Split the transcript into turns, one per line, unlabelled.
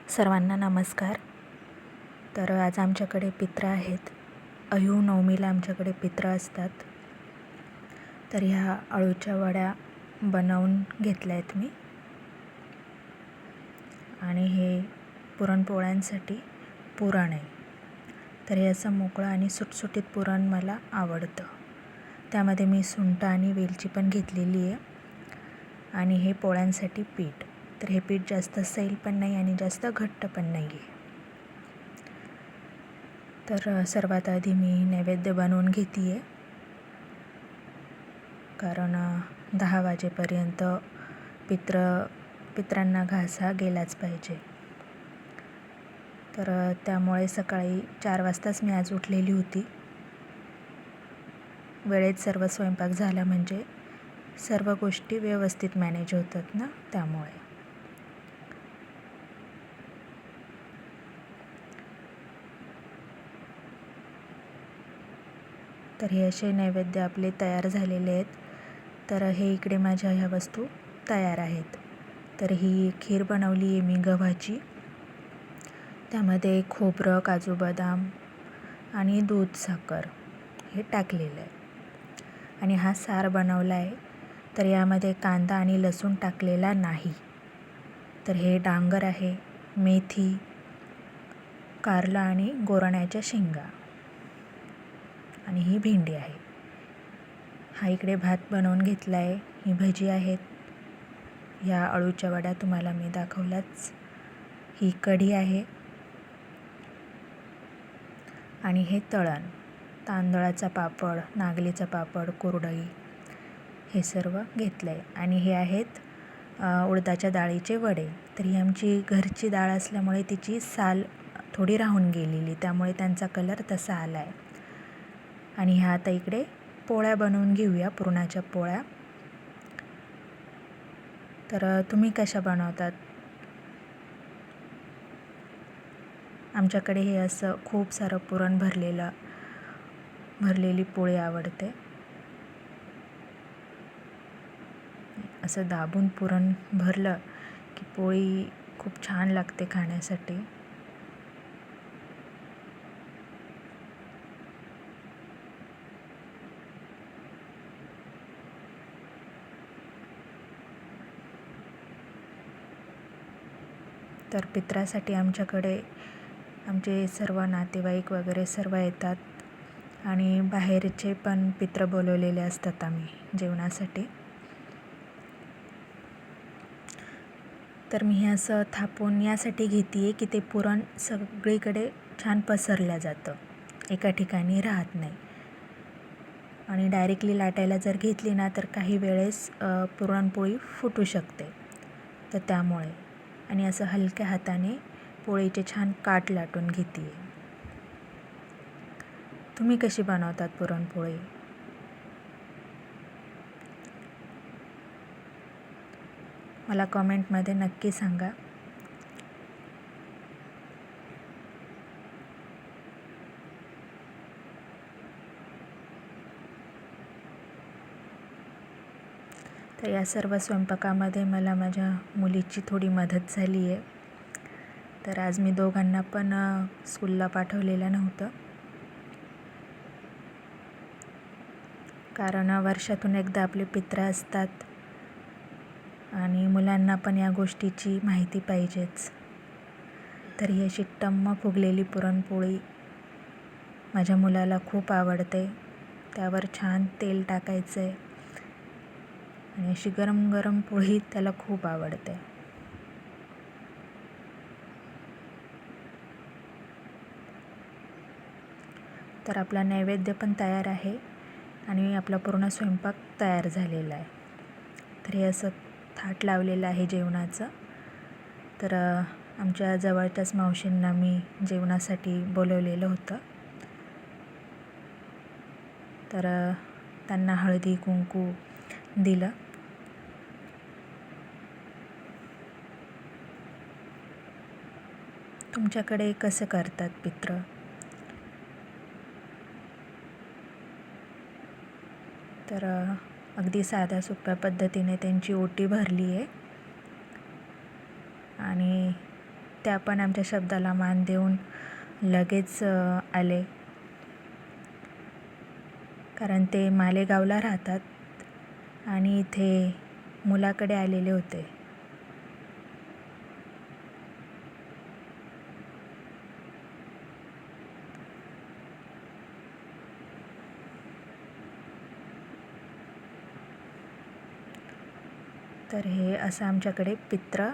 सर्वांना नमस्कार. तर आज आमच्याकडे पित्र आहेत. अयू नवमीला आमच्याकडे पित्र असतात. तर ह्या अळूच्या वड्या बनवून घेतल्या आहेत मी. आणि हे पुरणपोळ्यांसाठी पुरण आहे. तर हे असं मोकळं आणि सुटसुटीत पुरण मला आवडतं. त्यामध्ये मी सुंठ आणि वेलची पण घेतलेली आहे. आणि हे पोळ्यांसाठी पीठ. तर हे पीठ जास्त सैल पण नाही आणि जास्त घट्ट पण नाही आहे. तर सर्वात आधी मी नैवेद्य बनवून घेते आहे, कारण 10 वाजेपर्यंत पित्रांना घास हा गेलाच पाहिजे. तर त्यामुळे सकाळी 4 वाजताच मी आज उठलेली होती. वेळेत सर्व स्वयंपाक झाला म्हणजे सर्व गोष्टी व्यवस्थित मॅनेज होतात ना, त्यामुळे. तर हे असे नैवेद्य आपले तयार झालेले आहेत. तर हे इकडे माझ्या ह्या वस्तू तयार आहेत. तर ही खीर बनवली आहे मी गव्हाची. त्यामध्ये खोबरं, काजू, बदाम आणि दूध, साखर हे टाकलेलं आहे. आणि हा सार बनवला आहे. तर यामध्ये कांदा आणि लसूण टाकलेला नाही. तर हे डांगर आहे, मेथी, कारला आणि गोराण्याच्या शेंगा आणि ही भेंडी आहे. हा इकडे भात बनवून घेतला आहे. ही भजी आहेत. ह्या अळूच्या वड्या तुम्हाला मी दाखवल्याच. ही कढी आहे. आणि हे तळण, तांदळाचा पापड, नागलीचा पापड, कुरडई हे सर्व घेतलं आहे. आणि हे आहेत उडदाच्या डाळीचे वडे. तर ही आमची घरची डाळ असल्यामुळे तिची साल थोडी राहून गेलेली, त्यामुळे त्यांचा कलर तसा आला आहे. आणि ह्या आता इकडे पोळ्या बनवून घेऊया, पुरणाच्या पोळ्या. तर तुम्ही कशा बनवतात? आमच्याकडे हे असं खूप सारं पुरण भरलेली पोळी आवडते. असं दाबून पुरण भरलं की पोळी खूप छान लागते खाण्यासाठी. तर पित्रासाठी आमच्याकडे आमचे सर्व नातेवाईक वगैरे सर्व येतात. आणि बाहेरचे पण पित्र बोलवलेले असतात आम्ही जेवणासाठी. तर मी हे असं थापून यासाठी घेते आहे की ते पुरण सगळीकडे छान पसरलं जातं, एका ठिकाणी राहत नाही. आणि डायरेक्टली लाटायला जर घेतली ना तर काही वेळेस पुरणपोळी फुटू शकते. तर त्यामुळे आणि असं हलक्या हाताने पोळीचे छान काठ लाटून घेते आहे. तुम्ही कशी बनवतात पुरणपोळी? मला कमेंटमध्ये नक्की सांगा. तर या सर्व स्वयंपाकामध्ये मला माझ्या मुलीची थोडी मदत झाली आहे. तर आज मी दोघांना पण स्कूलला पाठवलेलं नव्हतं, कारण वर्षातून एकदा आपले पित्र असतात आणि मुलांना पण या गोष्टीची माहिती पाहिजेच. तर ही अशी टम्म फुगलेली पुरणपोळी माझ्या मुलाला खूप आवडते. त्यावर छान तेल टाकायचं आहे आणि अशी गरम गरम पोळी त्याला खूप आवडते. तर आपला नैवेद्य पण तयार आहे आणि आपला पूर्ण स्वयंपाक तयार झालेला आहे. तर हे असं थाट लावलेलं आहे जेवणाचं. तर आमच्या जवळच्याच मावशींना मी जेवणासाठी बोलवलेलं होतं. तर त्यांना हळदी कुंकू दिलं. तुमच्याकडे कसं करतात पित्र? तर अगदी साध्या सोप्या पद्धतीने त्यांची ओटी भरली आहे. आणि त्या पण आमच्या शब्दाला मान देऊन लगेच आले, कारण ते मालेगावला राहतात आणि इथे मुलाकडे आलेले होते. तर हे असं आमच्याकडे पित्र